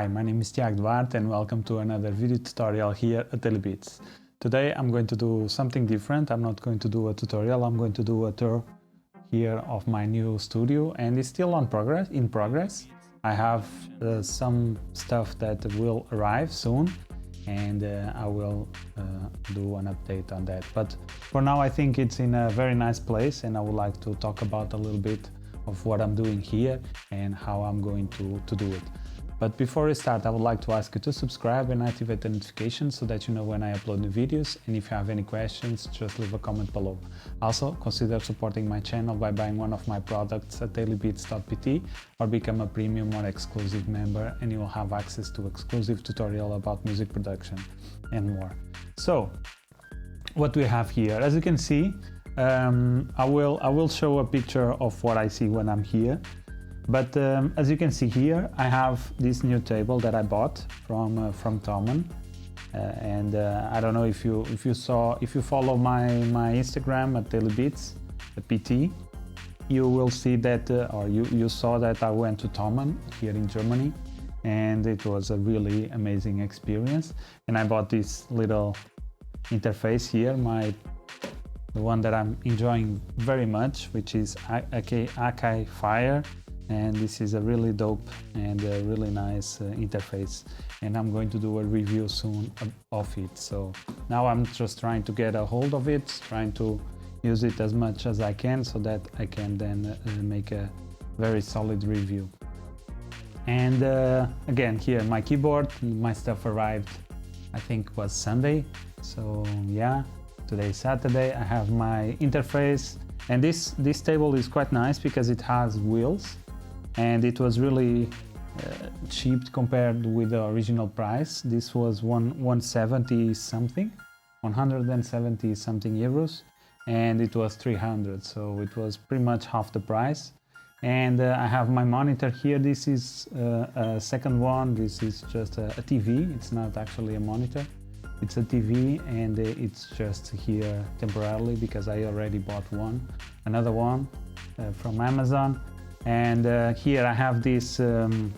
Hi, my name is Tiago Duarte and welcome to another video tutorial here at DailyBeats. Today I'm going to do something different. I'm not going to do a tutorial, I'm going to do a tour here of my new studio, and it's still in progress. I have some stuff that will arrive soon, and I will do an update on that. But for now I think it's in a very nice place, and I would like to talk about a little bit of what I'm doing here and how I'm going to do it. But before we start, I would like to ask you to subscribe and activate the notifications so that you know when I upload new videos, and if you have any questions, just leave a comment below. Also, consider supporting my channel by buying one of my products at DailyBeats.pt or become a premium or exclusive member, and you will have access to exclusive tutorial about music production and more. So, what we have here, as you can see, I will show a picture of what I see when I'm here. But as you can see here, I have this new table that I bought from Thomann, and I don't know if you follow my Instagram at DailyBeatsPT, you will see that, or you saw that I went to Thomann here in Germany, and it was a really amazing experience. And I bought this little interface here, the one that I'm enjoying very much, which is Akai Fire. And this is a really dope and a really nice interface, and I'm going to do a review soon of it. So now I'm just trying to get a hold of it, trying to use it as much as I can so that I can then make a very solid review. And again, here my keyboard, my stuff arrived, I think was Sunday. So yeah, today is Saturday. I have my interface, and this table is quite nice because it has wheels. And it was really cheap compared with the original price. This was 170 something euros, and it was 300, so it was pretty much half the price. And I have my monitor here. This is a second one. This is just a TV. It's not actually a monitor, it's a TV, and it's just here temporarily because I already bought another one from Amazon. And here I have this tube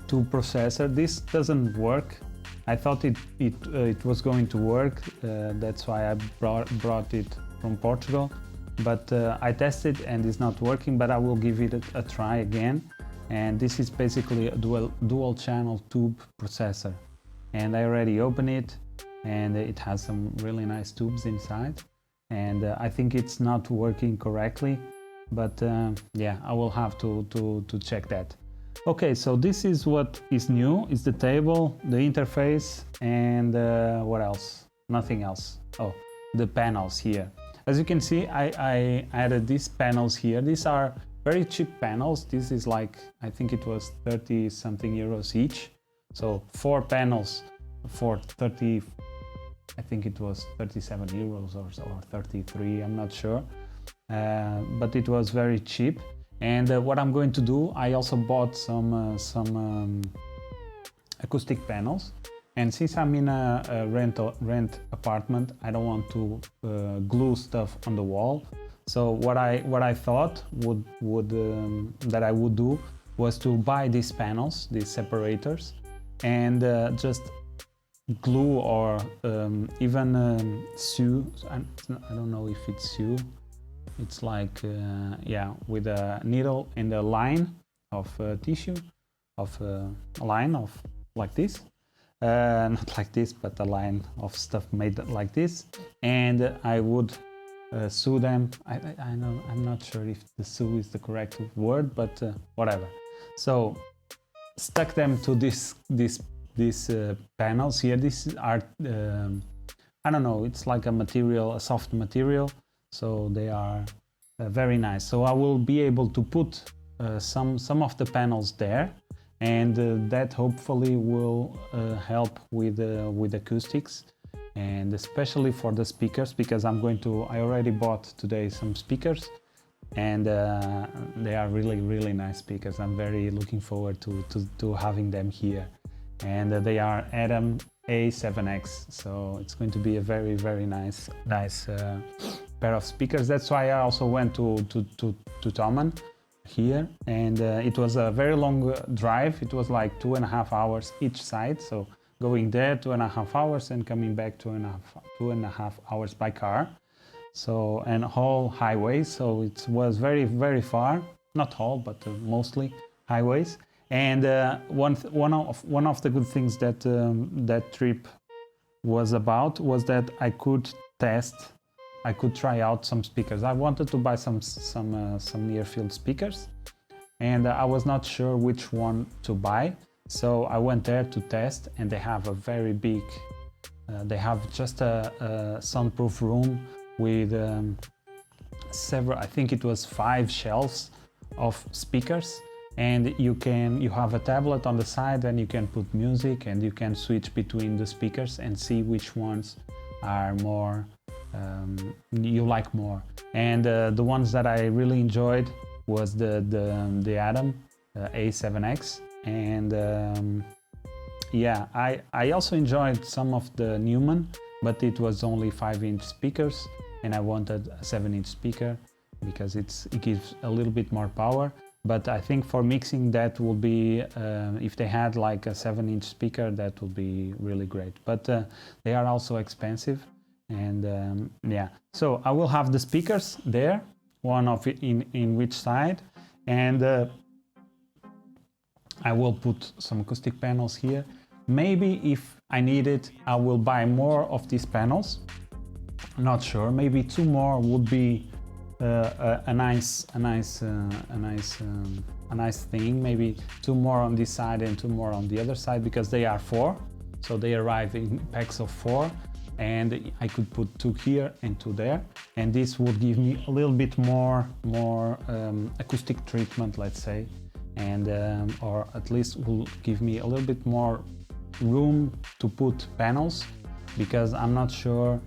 processor. This doesn't work. I thought it was going to work. That's why I brought it from Portugal. But I tested and it's not working, but I will give it a try again. And this is basically a dual channel tube processor. And I already opened it, and it has some really nice tubes inside. And I think it's not working correctly. But yeah, I will have to check that. Okay, so this is what is new. It's the table, the interface, and what else? Nothing else. Oh, the panels here. As you can see, I added these panels here. These are very cheap panels. This is like, I think it was 30 something euros each. So 4 panels for 30, I think it was 37 euros or 33, I'm not sure. But it was very cheap. And what I'm going to do, I also bought some acoustic panels, and since I'm in a rent apartment, I don't want to glue stuff on the wall. So what I thought that I would do was to buy these panels, these separators, and just glue or even sew. I don't know if it's sew. It's like, yeah, with a needle and a line of tissue, a line of like this, not like this, but a line of stuff made like this, and I would sew them. I know, I'm not sure if the sew is the correct word, but whatever. So stuck them to these panels here. These are I don't know, it's like a soft material. So they are very nice. So I will be able to put some of the panels there, and that hopefully will help with acoustics, and especially for the speakers, because I already bought today some speakers, and they are really nice speakers. I'm very looking forward to having them here, and they are Adam A7X, so it's going to be a very nice pair of speakers. That's why I also went to Thomann. here, and it was a very long drive. It was like 2.5 hours each side, so going there 2.5 hours and coming back 2.5 hours by car. So, and whole highways, so it was very far, not all, but mostly highways. And one of the good things that that trip was about was that I could try out some speakers. I wanted to buy some near-field speakers, and I was not sure which one to buy. So I went there to test, and they have a very big, they have just a soundproof room with several, I think it was 5 shelves of speakers, and you have a tablet on the side, and you can put music, and you can switch between the speakers and see which ones are more you like more. And the ones that I really enjoyed was the Atom A7X, and yeah, I also enjoyed some of the Newman, but it was only 5-inch speakers, and I wanted a 7-inch speaker because it gives a little bit more power. But I think for mixing, that will be, if they had like a 7-inch speaker, that would be really great. But they are also expensive, and yeah. So I will have the speakers there, one of it in which side, and I will put some acoustic panels here. Maybe if I need it, I will buy more of these panels. Not sure. Maybe 2 more would be a nice thing. Maybe 2 more on this side and 2 more on the other side, because they are 4, so they arrive in packs of 4, and I could put 2 here and 2 there, and this would give me a little bit more acoustic treatment, let's say, and or at least will give me a little bit more room to put panels, because I'm not sure.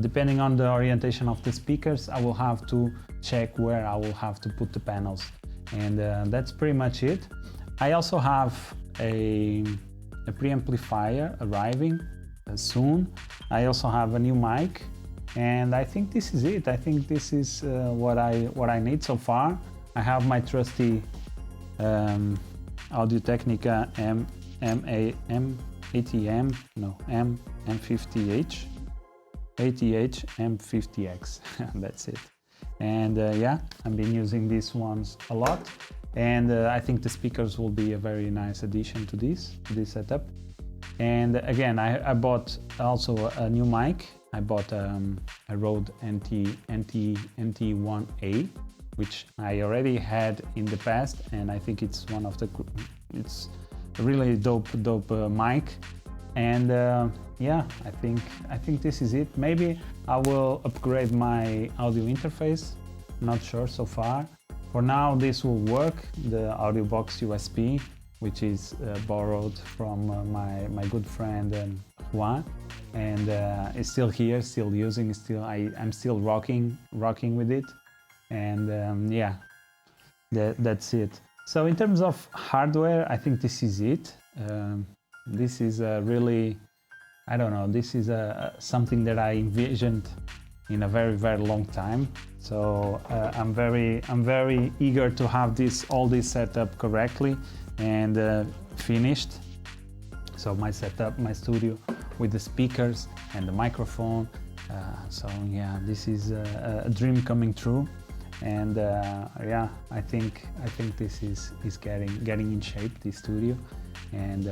Depending on the orientation of the speakers, I will have to check where I will have to put the panels, and that's pretty much it. I also have a preamplifier arriving soon. I also have a new mic, and I think this is it. I think this is what I need so far. I have my trusty Audio-Technica M50H M50X that's it. And yeah, I've been using these ones a lot, and I think the speakers will be a very nice addition to this setup. And again, I bought also a new mic. I bought a Rode NT1A, which I already had in the past, and I think it's it's a really dope mic. And yeah, I think this is it. Maybe I will upgrade my audio interface. Not sure so far. For now, this will work. The audio box USB, which is borrowed from my good friend Juan, and it's still here, still using. I'm still rocking with it. And yeah, that's it. So in terms of hardware, I think this is it. This is really, I don't know, this is something that I envisioned in a very long time. So I'm very eager to have all this set up correctly and finished. So my setup, my studio with the speakers and the microphone. So yeah, this is a dream coming true. And yeah, I think this is getting in shape, this studio. And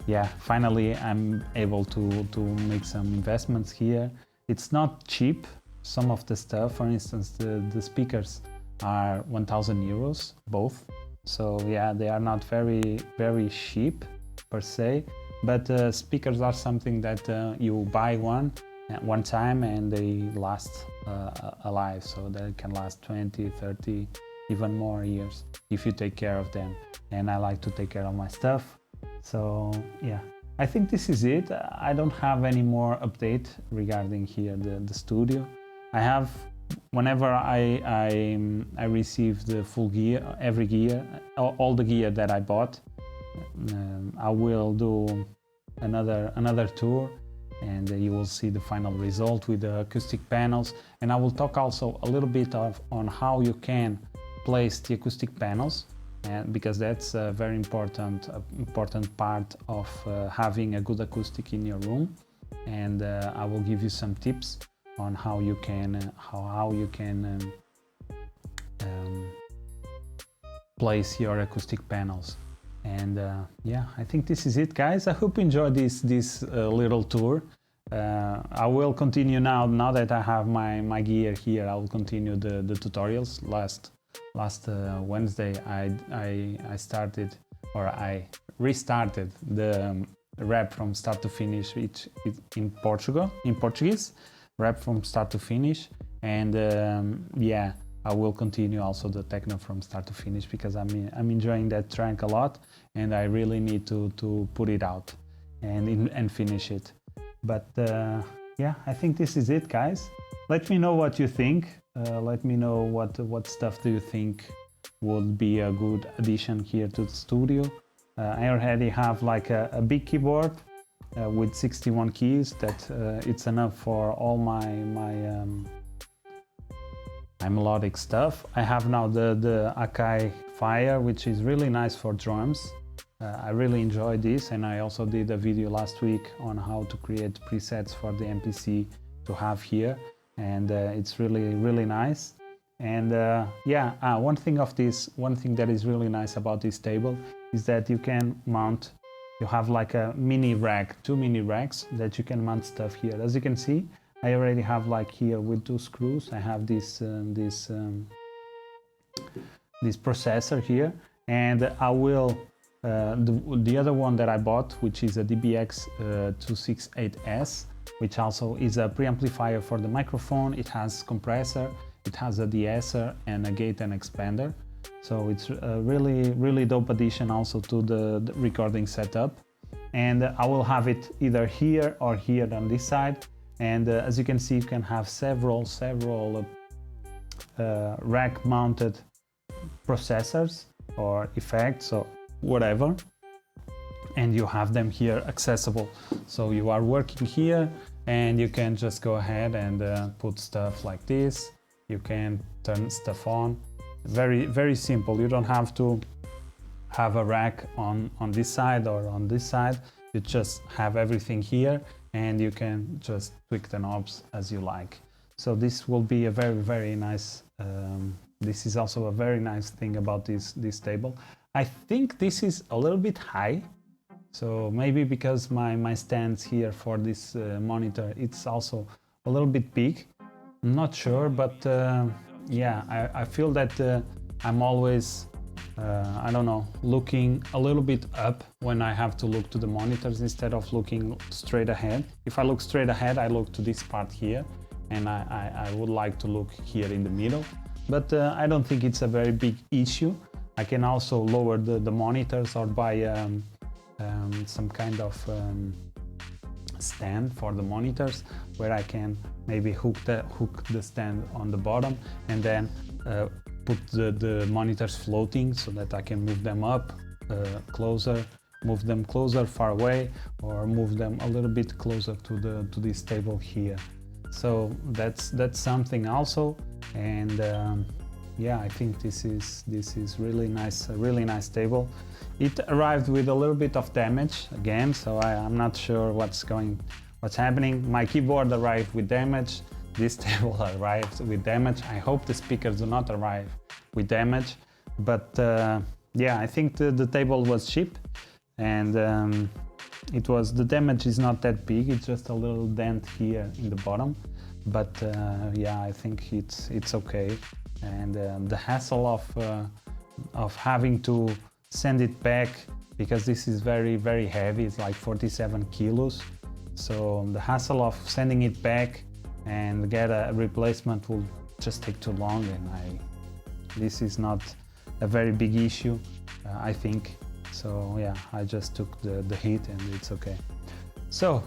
yeah, finally I'm able to make some investments here. It's not cheap. Some of the stuff, for instance, the speakers are 1,000 euros both. So yeah, they are not very cheap per se, but speakers are something that you buy one time and they last alive, so they can last 20, 30, even more years if you take care of them. And I like to take care of my stuff. So yeah, I think this is it. I don't have any more update regarding here the studio. I have, whenever I receive the full gear, every gear, all the gear that I bought, I will do another tour, and you will see the final result with the acoustic panels. And I will talk also a little bit on how you can place the acoustic panels, and because that's a very important part of having a good acoustic in your room. And I will give you some tips on how you can place your acoustic panels. And yeah, I think this is it, guys. I hope you enjoyed this little tour. I will continue now that I have my gear here. I will continue the tutorials. Last Wednesday I started, or I restarted the rap from start to finish, which is in Portuguese, rap from start to finish. And yeah, I will continue also the techno from start to finish, because I'm enjoying that track a lot, and I really need to put it out and finish it. But yeah, I think this is it, guys. Let me know what you think. Let me know what stuff do you think would be a good addition here to the studio. I already have like a big keyboard with 61 keys that it's enough for all my melodic stuff. I have now the Akai Fire, which is really nice for drums. I really enjoy this, and I also did a video last week on how to create presets for the MPC to have here, and it's really nice. And yeah, one thing that is really nice about this table is that you can mount, you have like a mini rack, 2 mini racks that you can mount stuff here. As you can see, I already have like here with 2 screws, I have this processor here, and I will the other one that I bought, which is a DBX268S, which also is a preamplifier for the microphone. It has compressor, it has a de-esser and a gate and expander. So it's a really dope addition also to the recording setup. And I will have it either here or here on this side. And as you can see, you can have several rack mounted processors or effects or whatever, and you have them here accessible. So you are working here and you can just go ahead and put stuff like this. You can turn stuff on. Very simple. You don't have to have a rack on this side or on this side. You just have everything here, and you can just tweak the knobs as you like. So this will be a very nice, this is also a very nice thing about this table. I think this is a little bit high, so maybe because my stands here for this monitor, it's also a little bit big. I'm not sure, but yeah, I feel that I'm always, I don't know, looking a little bit up when I have to look to the monitors instead of looking straight ahead. If I look straight ahead, I look to this part here, and I would like to look here in the middle. But I don't think it's a very big issue. I can also lower the monitors or buy some kind of stand for the monitors, where I can maybe hook the stand on the bottom, and then put the monitors floating so that I can move them up closer, move them closer, far away, or move them a little bit closer to this table here. So that's something also. And yeah, I think this is really nice, a really nice table. It arrived with a little bit of damage again, so I'm not sure what's happening. My keyboard arrived with damage. This table arrived with damage. I hope the speakers do not arrive with damage. But yeah, I think the table was cheap, and the damage is not that big. It's just a little dent here in the bottom. But yeah, I think it's okay. And the hassle of having to send it back, because this is very heavy, it's like 47 kilos. So the hassle of sending it back and get a replacement will just take too long, and this is not a very big issue, I think. So yeah, I just took the hit, and it's okay. So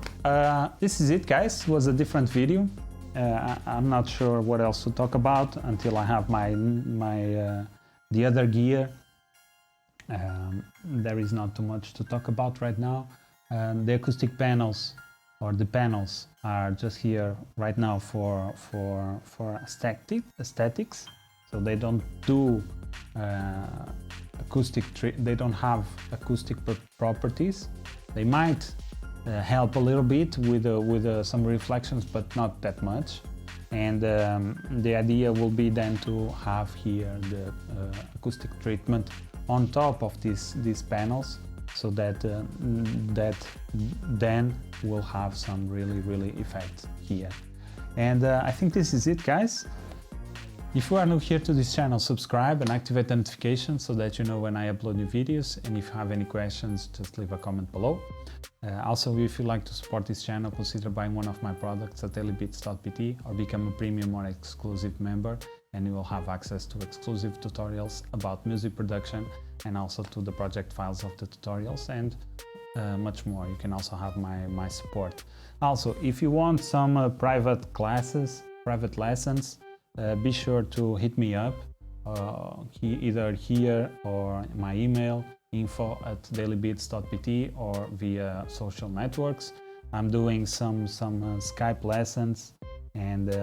this is it, guys. It was a different video. I'm not sure what else to talk about until I have the other gear. There is not too much to talk about right now. The acoustic panels, or the panels, are just here right now for aesthetics. So they don't do they don't have acoustic properties. They might help a little bit with some reflections, but not that much. And the idea will be then to have here the acoustic treatment on top of these panels, so that then we'll have some really effect here. And I think this is it, guys. If you are new here to this channel, subscribe and activate the notifications so that you know when I upload new videos. And if you have any questions, just leave a comment below. Also, if you'd like to support this channel, consider buying one of my products at DailyBeatsVI or become a premium or exclusive member, and you will have access to exclusive tutorials about music production and also to the project files of the tutorials and much more. You can also have my support. Also, if you want some private lessons, be sure to hit me up either here or my email info@dailybeats.pt or via social networks. I'm doing some Skype lessons, and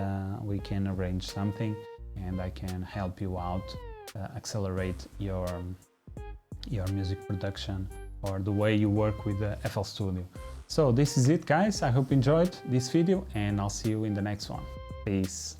we can arrange something and I can help you out, accelerate your music production or the way you work with the FL Studio. So this is it, guys. I hope you enjoyed this video and I'll see you in the next one. Peace.